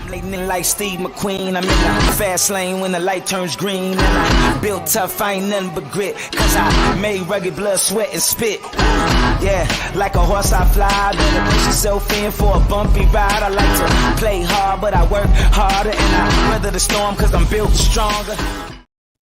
Lightning like Steve McQueen, I'm in the fast lane when the light turns green. And I built tough, I ain't nothing but grit, cause I made rugged blood, sweat, and spit. Yeah, like a horse I fly, better push yourself in for a bumpy ride. I like to play hard, but I work harder, and I weather the storm cause I'm built stronger.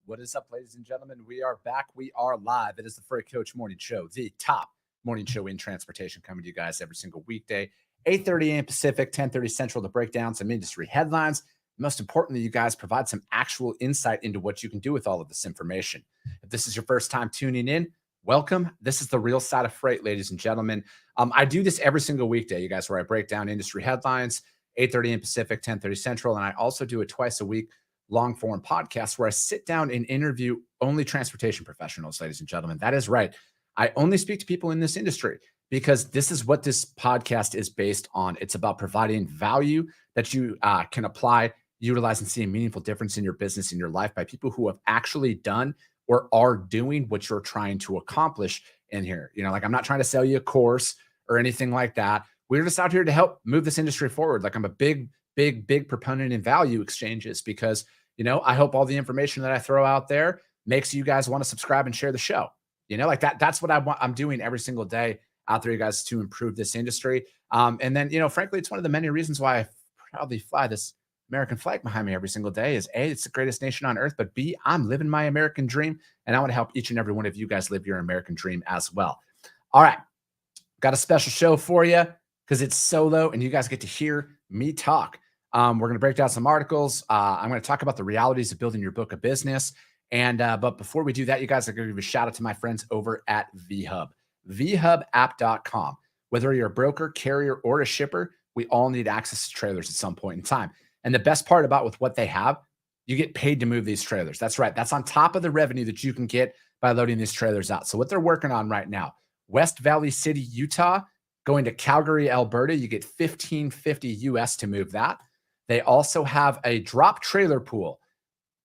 What is up, ladies and gentlemen? We are back. We are live. It is the Freight Coach Morning Show, the top morning show in transportation, coming to you guys every single weekday, 8:30 a.m. Pacific, 10:30 Central, to break down some industry headlines. Most importantly, you guys provide some actual insight into what you can do with all of this information. If this is your first time tuning in, welcome. This is the real side of freight, ladies and gentlemen. I do this every single weekday, you guys, where I break down industry headlines, 8:30 a.m. Pacific, 10:30 Central, and I also do it twice a week, long form podcast, where I sit down and interview only transportation professionals, ladies and gentlemen. That is right. I only speak to people in this industry because this is what this podcast is based on. It's about providing value that you can apply, utilize, and see a meaningful difference in your business, in your life, by people who have actually done or are doing what you're trying to accomplish in here. You know, like, I'm not trying to sell you a course or anything like that. We're just out here to help move this industry forward. Like, I'm a big proponent in value exchanges because, you know, I hope all the information that I throw out there makes you guys want to subscribe and share the show. You know, like that's what I'm doing every single day out there, you guys, to improve this industry. And then, you know, frankly, it's one of the many reasons why I proudly fly this American flag behind me every single day is A, it's the greatest nation on earth, but B, I'm living my American dream, and I want to help each and every one of you guys live your American dream as well. All right. Got a special show for you because it's solo and you guys get to hear me talk. We're going to break down some articles. I'm going to talk about the realities of building your book of business. And but before we do that, you guys, are going to give a shout out to my friends over at VHub, vhubapp.com. Whether you're a broker, carrier, or a shipper, we all need access to trailers at some point in time. And the best part about with what they have, you get paid to move these trailers. That's right. That's on top of the revenue that you can get by loading these trailers out. So what they're working on right now, West Valley City, Utah, going to Calgary, Alberta, you get $1,550 US to move that. They also have a drop trailer pool,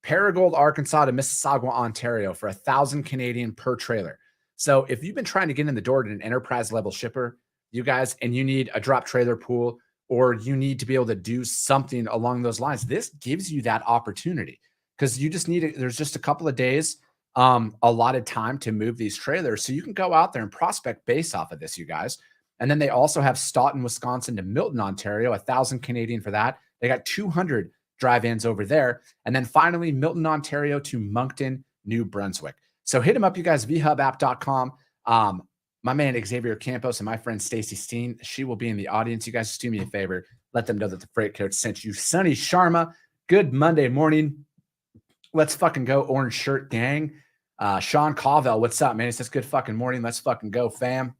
Paragould, Arkansas to Mississauga, Ontario, for $1,000 Canadian per trailer. So if you've been trying to get in the door to an enterprise level shipper, you guys, and you need a drop trailer pool, or you need to be able to do something along those lines, this gives you that opportunity, because you just need there's just a couple of days allotted time to move these trailers. So you can go out there and prospect based off of this, you guys. And then they also have Stoughton, Wisconsin to Milton, Ontario, $1,000 Canadian for that. They got 200 drive-ins over there. And then finally, Milton, Ontario to Moncton, New Brunswick. So hit them up, you guys, vhubapp.com. My man, Xavier Campos, and my friend, Stacy Steen, she will be in the audience. You guys just do me a favor. Let them know that the Freight Coach sent you. Sonny Sharma, good Monday morning. Let's fucking go, Orange Shirt Gang. Sean Covell, what's up, man? He says, good fucking morning. Let's fucking go, fam.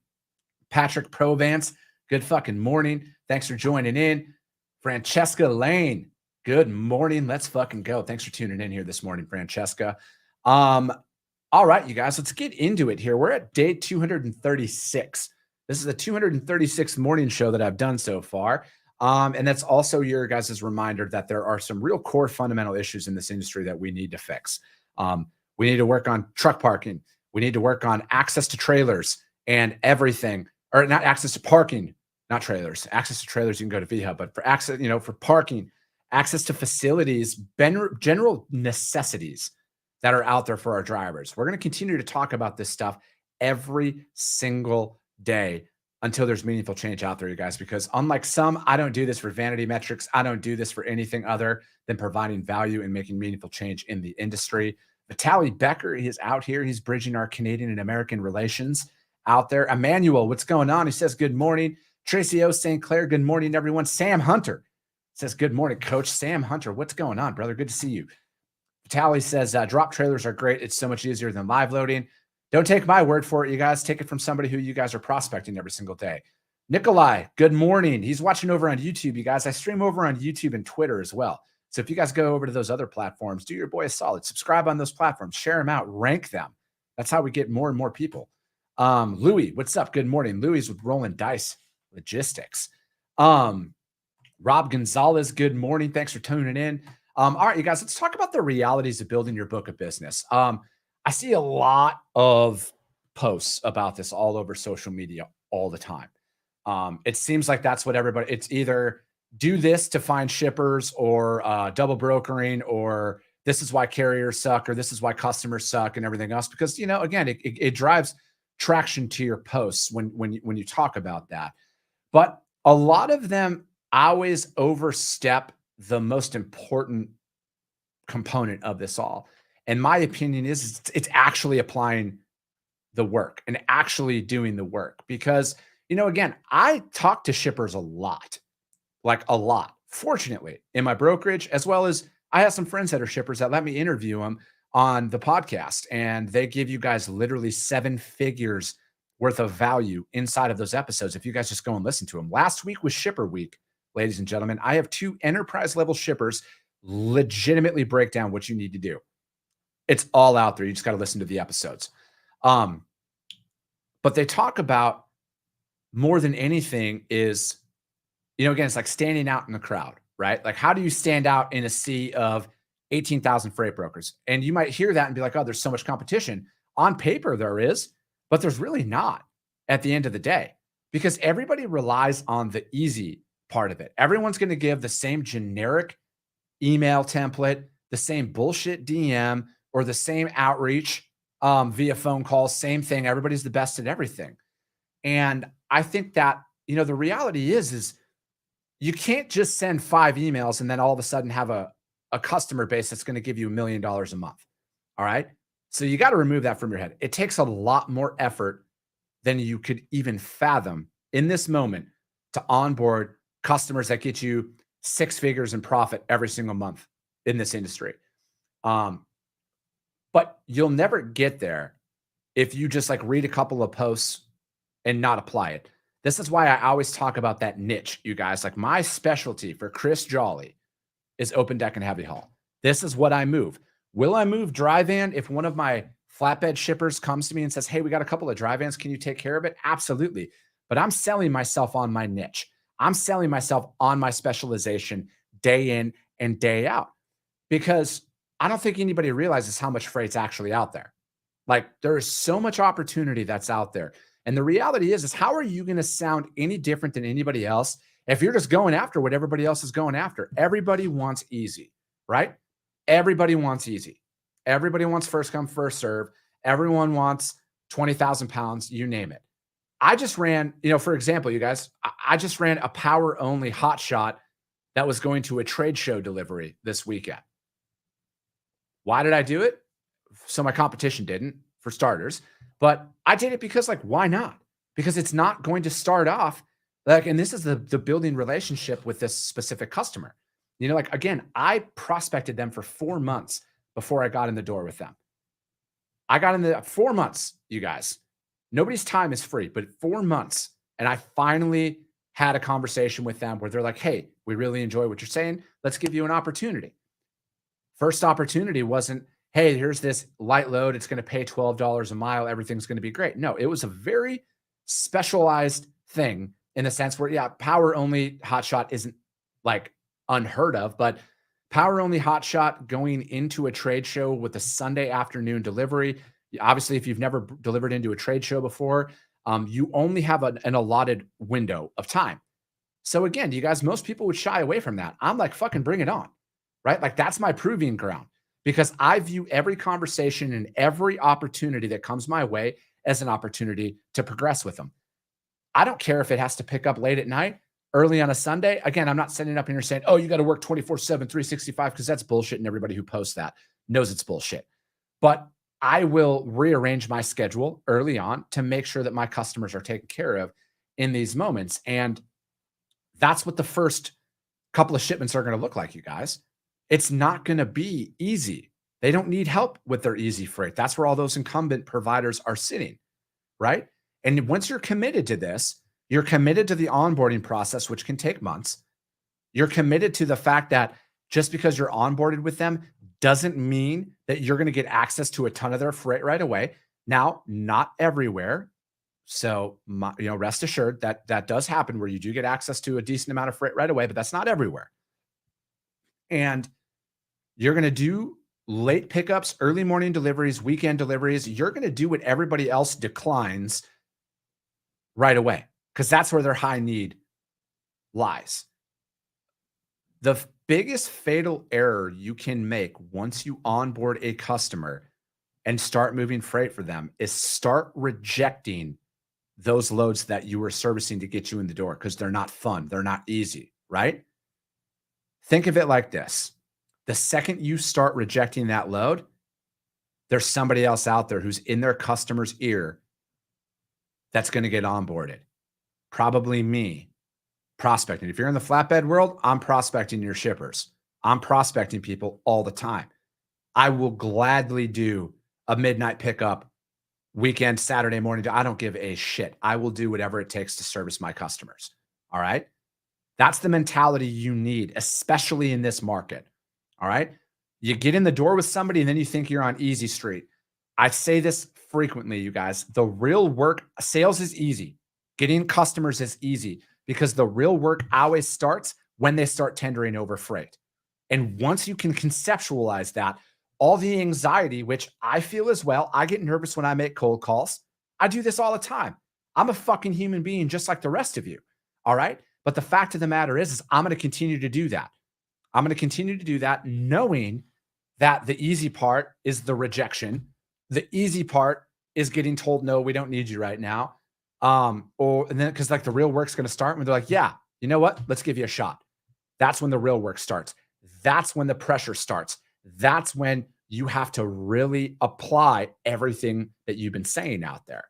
Patrick Provance, good fucking morning. Thanks for joining in. Francesca Lane, good morning. Let's fucking go. Thanks for tuning in here this morning, Francesca. All right, you guys, let's get into it here. We're at day 236. This is the 236th morning show that I've done so far. And that's also your guys' reminder that there are some real core fundamental issues in this industry that we need to fix. We need to work on truck parking. We need to work on access to trailers and everything, or not access to parking, not trailers. Access to trailers, you can go to VHub, but for access, you know, for parking, access to facilities, general necessities that are out there for our drivers. We're going to continue to talk about this stuff every single day until there's meaningful change out there, you guys, because unlike some, I don't do this for vanity metrics. I don't do this for anything other than providing value and making meaningful change in the industry. Vitaly Becker, he is out here. He's bridging our Canadian and American relations out there. Emmanuel, what's going on? He says, good morning. Tracy O. St. Clair, good morning, everyone. Sam Hunter says, good morning, Coach. Sam Hunter, what's going on, brother? Good to see you. Vitaly says, drop trailers are great. It's so much easier than live loading. Don't take my word for it, you guys. Take it from somebody who you guys are prospecting every single day. Nikolai, good morning. He's watching over on YouTube, you guys. I stream over on YouTube and Twitter as well. So if you guys go over to those other platforms, do your boy a solid. Subscribe on those platforms. Share them out. Rank them. That's how we get more and more people. Louis, what's up? Good morning. Louis with Rolling Dice Logistics. Rob Gonzalez, good morning. Thanks for tuning in. All right, you guys, let's talk about the realities of building your book of business. I see a lot of posts about this all over social media all the time. It seems like that's what everybody, it's either do this to find shippers, or double brokering, or this is why carriers suck, or this is why customers suck, and everything else. Because, again, it drives traction to your posts when you talk about that. But a lot of them always overstep the most important component of this all. And my opinion is it's actually applying the work and actually doing the work. Because, again, I talk to shippers a lot, like a lot, fortunately, in my brokerage, as well as I have some friends that are shippers that let me interview them on the podcast. And they give you guys literally 7 figures worth of value inside of those episodes if you guys just go and listen to them. Last week was Shipper Week, ladies and gentlemen. I have 2 enterprise level shippers legitimately break down what you need to do. It's all out there. You just got to listen to the episodes. But they talk about, more than anything, is, again, it's like standing out in the crowd, right? Like, how do you stand out in a sea of 18,000 freight brokers? And you might hear that and be like, oh, there's so much competition. On paper, there is, but there's really not at the end of the day, because everybody relies on the easy part of it. Everyone's going to give the same generic email template, the same bullshit DM, or the same outreach via phone calls, same thing. Everybody's the best at everything. And I think that, the reality is you can't just send 5 emails and then all of a sudden have a customer base that's going to give you $1 million a month. All right. So you got to remove that from your head. It takes a lot more effort than you could even fathom in this moment to onboard customers that get you 6 figures in profit every single month in this industry. But you'll never get there if you just like read a couple of posts and not apply it. This is why I always talk about that niche, you guys. Like, my specialty for Chris Jolly is open deck and heavy haul. This is what I move. Will I move dry van if one of my flatbed shippers comes to me and says, hey, we got a couple of dry vans, can you take care of it? Absolutely. But I'm selling myself on my niche. I'm selling myself on my specialization day in and day out, because I don't think anybody realizes how much freight's actually out there. Like, there is so much opportunity that's out there. And the reality is how are you going to sound any different than anybody else if you're just going after what everybody else is going after? Everybody wants easy, right? Everybody wants easy. Everybody wants first come, first serve. Everyone wants 20,000 pounds, you name it. I just ran, for example, you guys, I just ran a power only hot shot that was going to a trade show delivery this weekend. Why did I do it? So my competition didn't, for starters. But I did it because, like, why not? Because it's not going to start off like, and this is the building relationship with this specific customer. Like, again, I prospected them for 4 months before I got in the door with them. I got in the 4 months, you guys. Nobody's time is free, but 4 months. And I finally had a conversation with them where they're like, hey, we really enjoy what you're saying. Let's give you an opportunity. First opportunity wasn't, hey, here's this light load. It's going to pay $12 a mile. Everything's going to be great. No, it was a very specialized thing in the sense where, yeah, power only hotshot isn't like unheard of, but power only hotshot going into a trade show with a Sunday afternoon delivery. Obviously, if you've never delivered into a trade show before, you only have an allotted window of time. So again, you guys, most people would shy away from that. I'm like, fucking bring it on, right? Like, that's my proving ground, because I view every conversation and every opportunity that comes my way as an opportunity to progress with them. I don't care if it has to pick up late at night, early on a Sunday. Again, I'm not sitting up here saying, oh, you got to work 24/7, 365, because that's bullshit. And everybody who posts that knows it's bullshit. But I will rearrange my schedule early on to make sure that my customers are taken care of in these moments. And that's what the first couple of shipments are going to look like, you guys. It's not going to be easy. They don't need help with their easy freight. That's where all those incumbent providers are sitting, right? And once you're committed to this, you're committed to the onboarding process, which can take months. You're committed to the fact that just because you're onboarded with them doesn't mean that you're going to get access to a ton of their freight right away. Now, not everywhere. So, rest assured that that does happen where you do get access to a decent amount of freight right away, but that's not everywhere. And you're going to do late pickups, early morning deliveries, weekend deliveries. You're going to do what everybody else declines right away, because that's where their high need lies. The biggest fatal error you can make once you onboard a customer and start moving freight for them is start rejecting those loads that you were servicing to get you in the door because they're not fun. They're not easy, right? Think of it like this. The second you start rejecting that load, there's somebody else out there who's in their customer's ear that's going to get onboarded. Probably me. Prospecting. If you're in the flatbed world, I'm prospecting your shippers. I'm prospecting people all the time. I will gladly do a midnight pickup weekend, Saturday morning. I don't give a shit. I will do whatever it takes to service my customers. All right. That's the mentality you need, especially in this market. All right. You get in the door with somebody and then you think you're on easy street. I say this frequently, you guys. The real work, sales is easy. Getting customers is easy because the real work always starts when they start tendering over freight. And once you can conceptualize that, all the anxiety, which I feel as well, I get nervous when I make cold calls. I do this all the time. I'm a fucking human being just like the rest of you. All right. But the fact of the matter is I'm going to continue to do that. I'm going to continue to do that knowing that the easy part is the rejection. The easy part is getting told, no, we don't need you right now. And then because like the real work's going to start when they're like, yeah, you know what? Let's give you a shot. That's when the real work starts. That's when the pressure starts. That's when you have to really apply everything that you've been saying out there.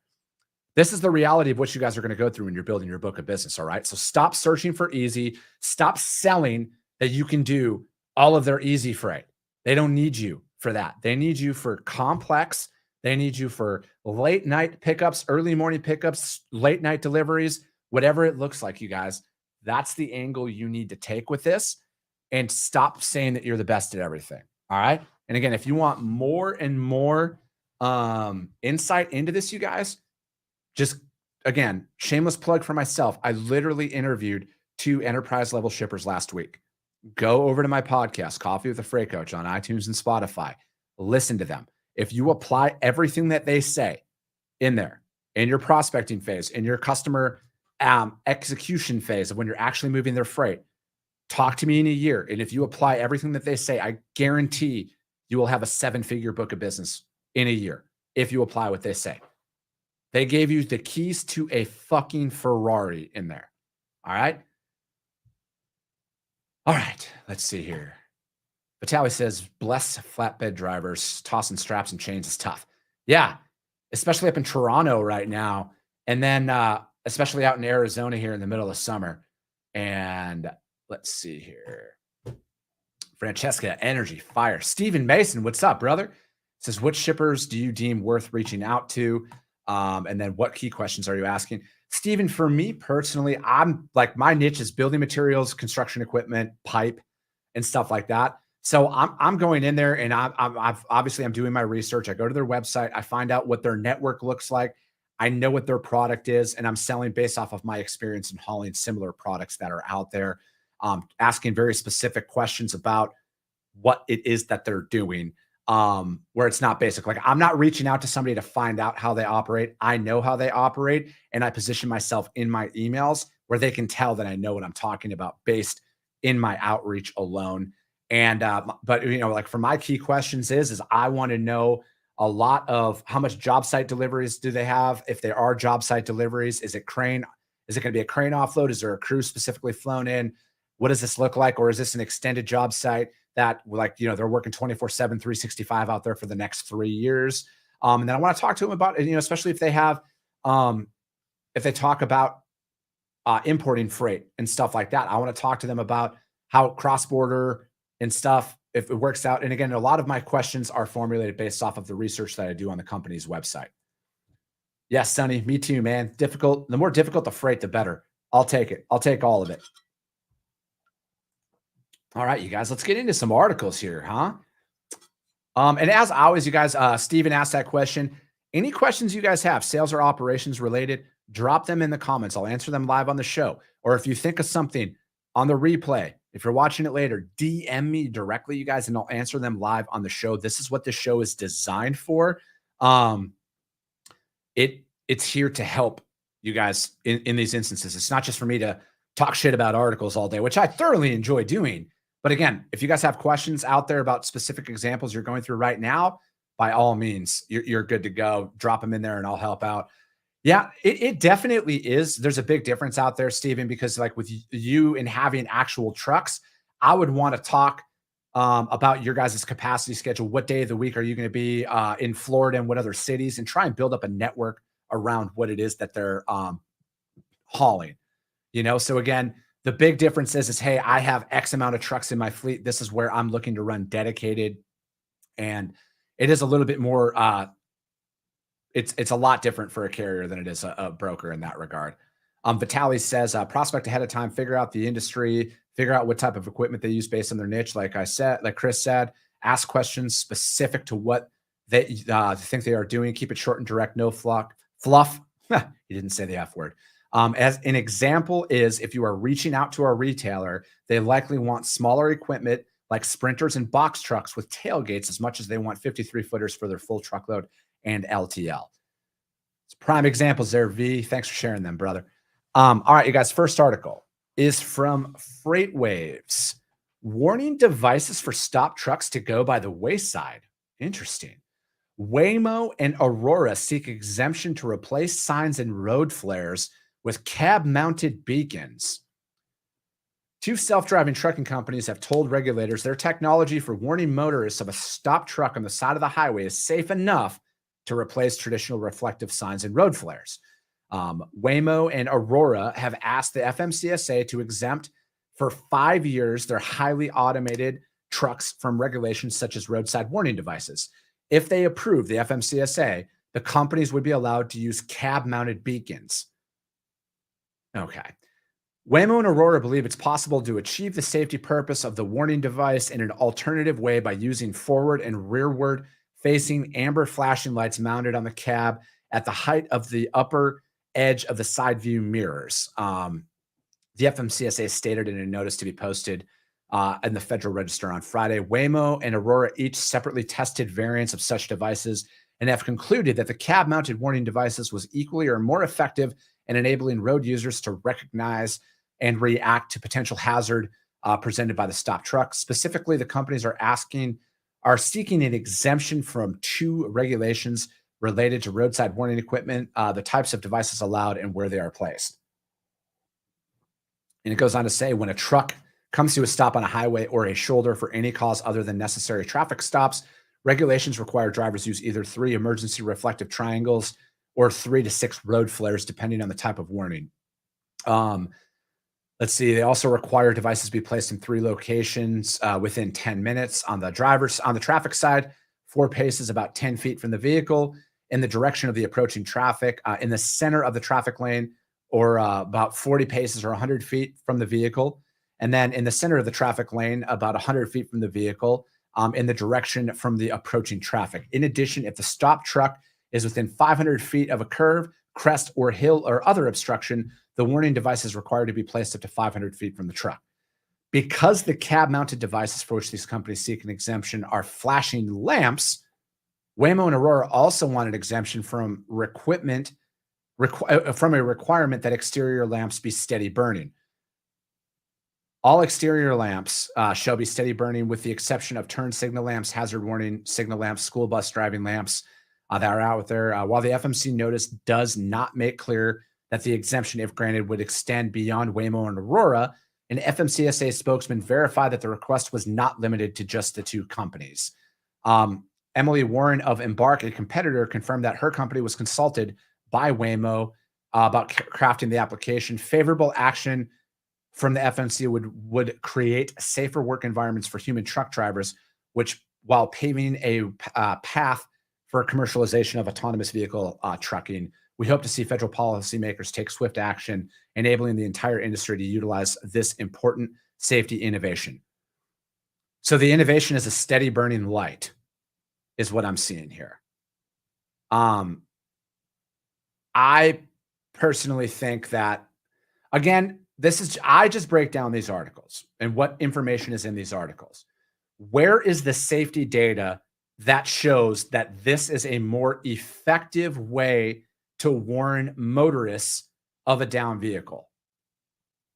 This is the reality of what you guys are going to go through when you're building your book of business. All right. So stop searching for easy. Stop selling that you can do all of their easy freight. They don't need you for that. They need you for complex. They need you for late night pickups, early morning pickups, late night deliveries, whatever it looks like, you guys. That's the angle you need to take with this and stop saying that you're the best at everything. All right. And again, if you want more and more insight into this, you guys, just again, shameless plug for myself. I literally interviewed 2 enterprise level shippers last week. Go over to my podcast, Coffee with a Freight Coach on iTunes and Spotify. Listen to them. If you apply everything that they say in there, in your prospecting phase, in your customer execution phase of when you're actually moving their freight, talk to me in a year. And if you apply everything that they say, I guarantee you will have a 7-figure book of business in a year if you apply what they say. They gave you the keys to a fucking Ferrari in there. All right. All right. Let's see here. Vitaly says, bless flatbed drivers. Tossing straps and chains is tough. Yeah. Especially up in Toronto right now. And then especially out in Arizona here in the middle of summer. And let's see here. Francesca, energy, fire. Stephen Mason, what's up, brother? Says, which shippers do you deem worth reaching out to? And then what key questions are you asking? Stephen, for me personally, I'm like, my niche is building materials, construction equipment, pipe, and stuff like that. So I'm going in there and I'm doing my research. I go to their website. I find out what their network looks like. I know what their product is, and I'm selling based off of my experience in hauling similar products that are out there, asking very specific questions about what it is that they're doing, where it's not basic. Like I'm not reaching out to somebody to find out how they operate. I know how they operate, and I position myself in my emails where they can tell that I know what I'm talking about based in my outreach alone. And, but you know, like for my key questions is I want to know a lot of how much job site deliveries do they have? If there are job site deliveries, is it crane? Is it going to be a crane offload? Is there a crew specifically flown in? What does this look like? Or is this an extended job site that, like, you know, they're working 24/7, 365 out there for the next 3 years? And then I want to talk to them about, you know, especially if they have, if they talk about importing freight and stuff like that. I want to talk to them about how cross-border and stuff, if it works out. And again, a lot of my questions are formulated based off of the research that I do on the company's website. Yes, Sonny, me too, man. Difficult. The more difficult the freight, the better. I'll take it. I'll take all of it. All right, you guys, let's get into some articles here, huh? And as always, you guys, Steven asked that question. Any questions you guys have, sales or operations related, drop them in the comments. I'll answer them live on the show. Or if you think of something on the replay, if you're watching it later, DM me directly, you guys, and I'll answer them live on the show. This is what the show is designed for. It's here to help you guys in these instances. It's not just for me to talk shit about articles all day, which I thoroughly enjoy doing. But again, if you guys have questions out there about specific examples you're going through right now, by all means, you're good to go. Drop them in there and I'll help out. Yeah, it definitely is. There's a big difference out there, Steven, because like with you and having actual trucks, I would want to talk about your guys' capacity schedule. What day of the week are you going to be in Florida and what other cities, and try and build up a network around what it is that they're hauling. So again, the big difference is, hey, I have X amount of trucks in my fleet. This is where I'm looking to run dedicated. And it is a little bit more, it's a lot different for a carrier than it is a broker in that regard. Vitaly says, prospect ahead of time, figure out the industry, figure out what type of equipment they use based on their niche. Like Chris said, ask questions specific to what they think they are doing. Keep it short and direct, no fluff. He didn't say the F word. As an example is, if you are reaching out to a retailer, they likely want smaller equipment like sprinters and box trucks with tailgates as much as they want 53 footers for their full truckload and LTL. It's prime examples there, V. Thanks for sharing them, brother. All right, you guys, first article is from FreightWaves. Warning devices for stop trucks to go by the wayside. Interesting. Waymo and Aurora seek exemption to replace signs and road flares with cab-mounted beacons. Two self-driving trucking companies have told regulators their technology for warning motorists of a stopped truck on the side of the highway is safe enough to replace traditional reflective signs and road flares. Waymo and Aurora have asked the FMCSA to exempt for 5 years their highly automated trucks from regulations such as roadside warning devices. If they approve the FMCSA, the companies would be allowed to use cab-mounted beacons. Okay. Waymo and Aurora believe it's possible to achieve the safety purpose of the warning device in an alternative way by using forward and rearward facing amber flashing lights mounted on the cab at the height of the upper edge of the side view mirrors. The FMCSA stated in a notice to be posted in the Federal Register on Friday. Waymo and Aurora each separately tested variants of such devices and have concluded that the cab-mounted warning devices was equally or more effective in enabling road users to recognize and react to potential hazard presented by the stopped truck. Specifically, the companies are seeking an exemption from 2 regulations related to roadside warning equipment, the types of devices allowed, and where they are placed. And it goes on to say, when a truck comes to a stop on a highway or a shoulder for any cause other than necessary traffic stops, regulations require drivers use either 3 emergency reflective triangles or 3 to 6 road flares, depending on the type of warning. Let's see. They also require devices be placed in 3 locations within 10 minutes on the traffic side, 4 paces about 10 feet from the vehicle, in the direction of the approaching traffic, in the center of the traffic lane, or about 40 paces or 100 feet from the vehicle. And then in the center of the traffic lane, about 100 feet from the vehicle, in the direction from the approaching traffic. In addition, if the stopped truck is within 500 feet of a curve, crest, or hill, or other obstruction, the warning device is required to be placed up to 500 feet from the truck. Because the cab-mounted devices for which these companies seek an exemption are flashing lamps, Waymo and Aurora also want an exemption from a requirement that exterior lamps be steady burning. All exterior lamps shall be steady burning with the exception of turn signal lamps, hazard warning signal lamps, school bus driving lamps that are out there. While the FMC notice does not make clear that the exemption, if granted, would extend beyond Waymo and Aurora, an FMCSA spokesman verified that the request was not limited to just the 2 companies. Emily Warren of Embark, a competitor, confirmed that her company was consulted by Waymo about crafting the application. Favorable action from the FMC would create safer work environments for human truck drivers, which, while paving a path for commercialization of autonomous vehicle trucking, we hope to see federal policymakers take swift action, enabling the entire industry to utilize this important safety innovation. So the innovation is a steady burning light, is what I'm seeing here. I personally think that, again, I just break down these articles and what information is in these articles. Where is the safety data that shows that this is a more effective way to warn motorists of a down vehicle?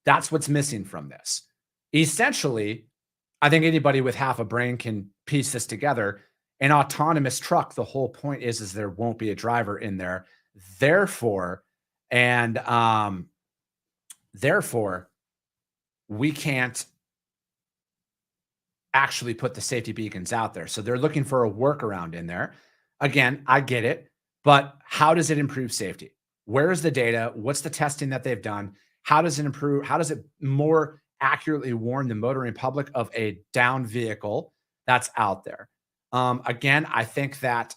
That's what's missing from this. Essentially, I think anybody with half a brain can piece this together. An autonomous truck, the whole point is there won't be a driver in there. Therefore, and therefore, we can't actually put the safety beacons out there. So they're looking for a workaround in there. Again, I get it, but how does it improve safety? Where is the data? What's the testing that they've done? How does it improve? How does it more accurately warn the motoring public of a down vehicle that's out there? Again, I think that,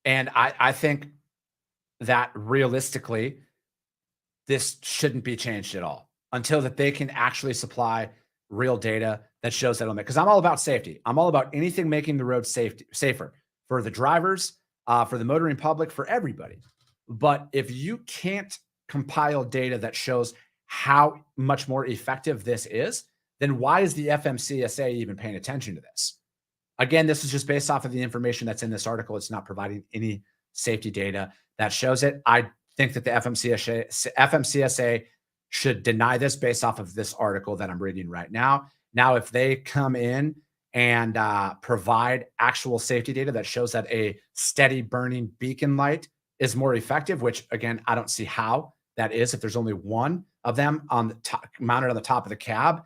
and I think that realistically, this shouldn't be changed at all until that they can actually supply real data that shows that on it. Because I'm all about safety. I'm all about anything making the road safer for the drivers, for the motoring public, for everybody. But if you can't compile data that shows how much more effective this is, then why is the FMCSA even paying attention to this? Again, this is just based off of the information that's in this article. It's not providing any safety data that shows it. I think that the FMCSA should deny this based off of this article that I'm reading right now. Now, if they come in and provide actual safety data that shows that a steady burning beacon light is more effective, which again, I don't see how that is if there's only one of them on the top, mounted on the top of the cab.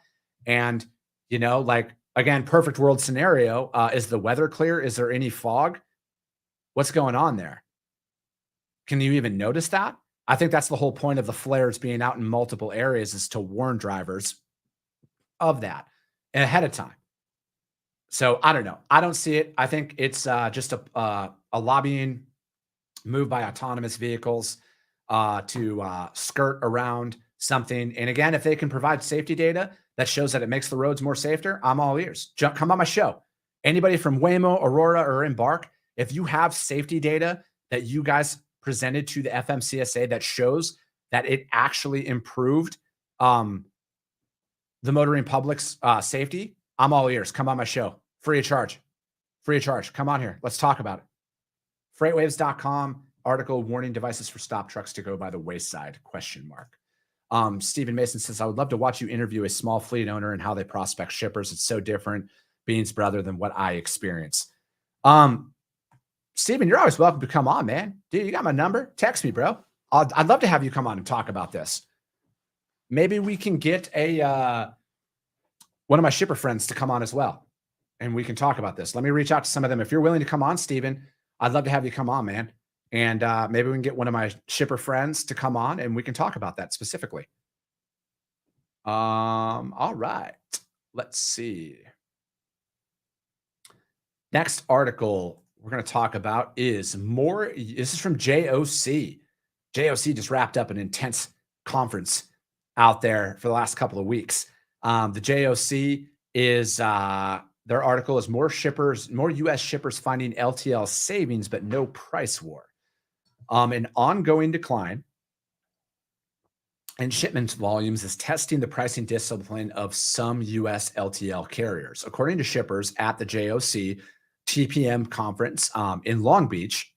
And, you know, like, again, perfect world scenario. Is the weather clear? Is there any fog? What's going on there? Can you even notice that? I think that's the whole point of the flares being out in multiple areas, is to warn drivers of that ahead of time. So I don't know. I don't see it. I think it's just a lobbying move by autonomous vehicles to skirt around something. And again, if they can provide safety data that shows that it makes the roads more safer, I'm all ears. Come on my show. Anybody from Waymo, Aurora, or Embark, if you have safety data that you guys presented to the FMCSA that shows that it actually improved the motoring public's safety, I'm all ears. Come on my show. Free of charge. Free of charge. Come on here. Let's talk about it. Freightwaves.com article, warning devices for stop trucks to go by the wayside, ? Stephen Mason says, I would love to watch you interview a small fleet owner and how they prospect shippers. It's so different, Beans brother, than what I experience. Stephen, you're always welcome to come on, man. Dude, you got my number? Text me, bro. I'd love to have you come on and talk about this. Maybe we can get one of my shipper friends to come on as well, and we can talk about this. Let me reach out to some of them. If you're willing to come on, Stephen, I'd love to have you come on, man. And maybe we can get one of my shipper friends to come on and we can talk about that specifically. All right. Let's see. Next article we're going to talk about is more. This is from JOC. JOC just wrapped up an intense conference out there for the last couple of weeks. The JOC is their article is more U.S. shippers finding LTL savings, but no price war. An ongoing decline in shipment volumes is testing the pricing discipline of some U.S. LTL carriers. According to shippers at the JOC TPM conference in Long Beach,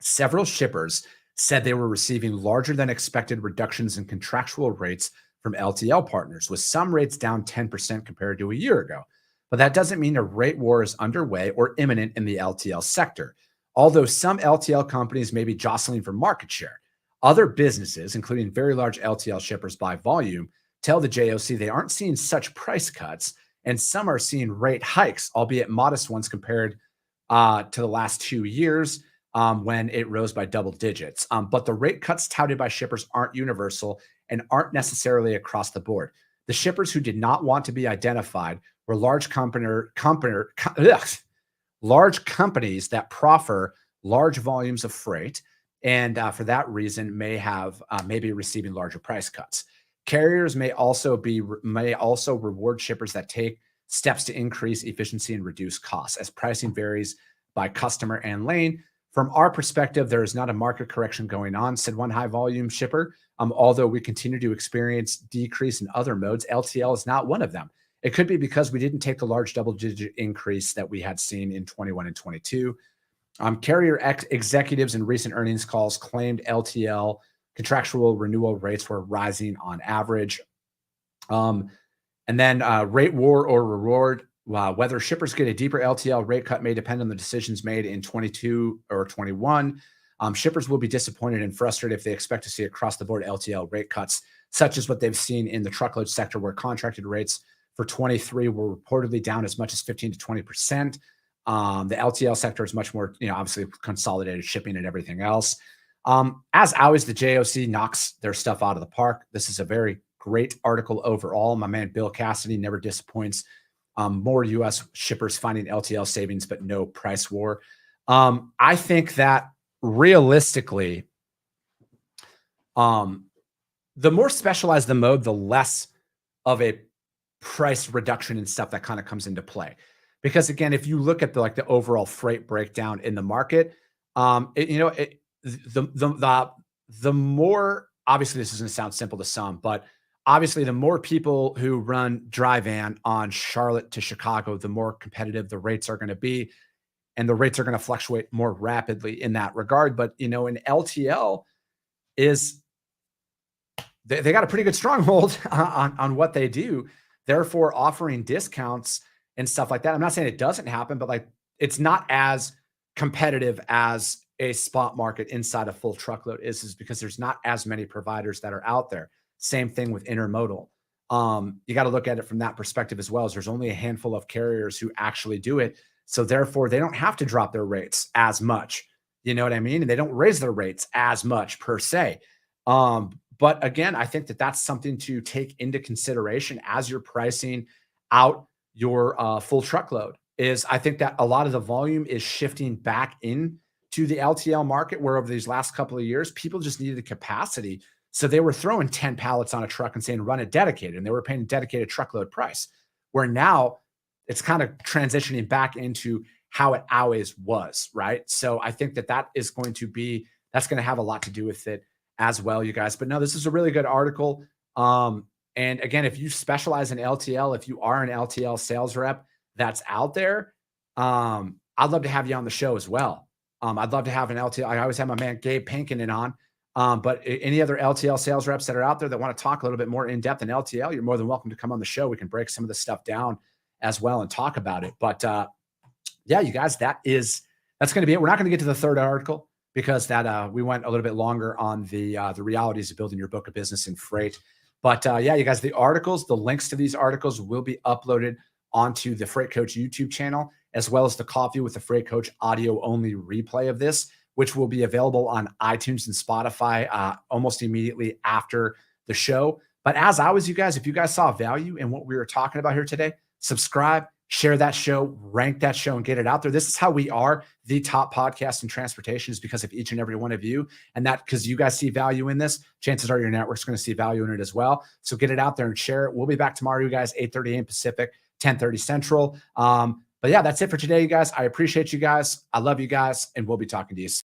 several shippers said they were receiving larger than expected reductions in contractual rates from LTL partners, with some rates down 10% compared to a year ago. But that doesn't mean a rate war is underway or imminent in the LTL sector. Although some LTL companies may be jostling for market share, other businesses, including very large LTL shippers by volume, tell the JOC they aren't seeing such price cuts, and some are seeing rate hikes, albeit modest ones compared to the last 2 years when it rose by double digits. But the rate cuts touted by shippers aren't universal and aren't necessarily across the board. The shippers who did not want to be identified were large companies that proffer large volumes of freight, and for that reason may be receiving larger price cuts. Carriers may also reward shippers that take steps to increase efficiency and reduce costs, as pricing varies by customer and lane. From our perspective, there is not a market correction going on, said one high volume shipper. Although we continue to experience decrease in other modes, LTL is not one of them. It could be because we didn't take the large double-digit increase that we had seen in 21 and 22. Carrier executives in recent earnings calls claimed LTL contractual renewal rates were rising on average. And then rate war or reward. Whether shippers get a deeper LTL rate cut may depend on the decisions made in 22 or 21. Shippers will be disappointed and frustrated if they expect to see across the board LTL rate cuts, such as what they've seen in the truckload sector, where contracted rates for 23 were reportedly down as much as 15 to 20%. The LTL sector is much more, obviously consolidated shipping and everything else. As always, the JOC knocks their stuff out of the park. This is a very great article overall. My man Bill Cassidy never disappoints. More U.S. shippers finding LTL savings, but no price war. I think that realistically, the more specialized the mode, the less of a price reduction and stuff that kind of comes into play. Because again, if you look at the overall freight breakdown in the market, the more, obviously this is going to sound simple to some, but obviously the more people who run dry van on Charlotte to Chicago, the more competitive the rates are going to be, and the rates are going to fluctuate more rapidly in that regard. But an LTL is they got a pretty good stronghold on what they do, therefore offering discounts and stuff like that. I'm not saying it doesn't happen, but it's not as competitive as a spot market inside a full truckload is because there's not as many providers that are out there. Same thing with intermodal. You got to look at it from that perspective as well, as there's only a handful of carriers who actually do it. So therefore they don't have to drop their rates as much. You know what I mean? And they don't raise their rates as much per se. But again, I think that that's something to take into consideration as you're pricing out your full truckload. Is I think that a lot of the volume is shifting back in to the LTL market, where over these last couple of years, people just needed the capacity. So they were throwing 10 pallets on a truck and saying, run it dedicated. And they were paying a dedicated truckload price, where now it's kind of transitioning back into how it always was. Right. So I think that that's going to have a lot to do with it as well, you guys. But no, this is a really good article. And again, if you specialize in LTL, if you are an LTL sales rep that's out there, I'd love to have you on the show as well. I'd love to have an LTL. I always have my man Gabe Pankinen on. But any other LTL sales reps that are out there that want to talk a little bit more in depth in LTL, you're more than welcome to come on the show. We can break some of this stuff down as well and talk about it. But yeah, you guys, that's going to be it. We're not going to get to the third article because we went a little bit longer on the realities of building your book of business in freight. But yeah, you guys, the links to these articles will be uploaded onto the Freight Coach YouTube channel, as well as the Coffee with the Freight Coach audio only replay of this, which will be available on iTunes and Spotify almost immediately after the show. But as always, you guys, if you guys saw value in what we were talking about here today, subscribe, share that show, rank that show, and get it out there. This is how we are the top podcast in transportation, is because of each and every one of you. And that because you guys see value in this, chances are your network's going to see value in it as well. So get it out there and share it. We'll be back tomorrow, you guys, 8:30 a.m. Pacific, 10:30 Central. But yeah, that's it for today, you guys. I appreciate you guys. I love you guys, and we'll be talking to you soon.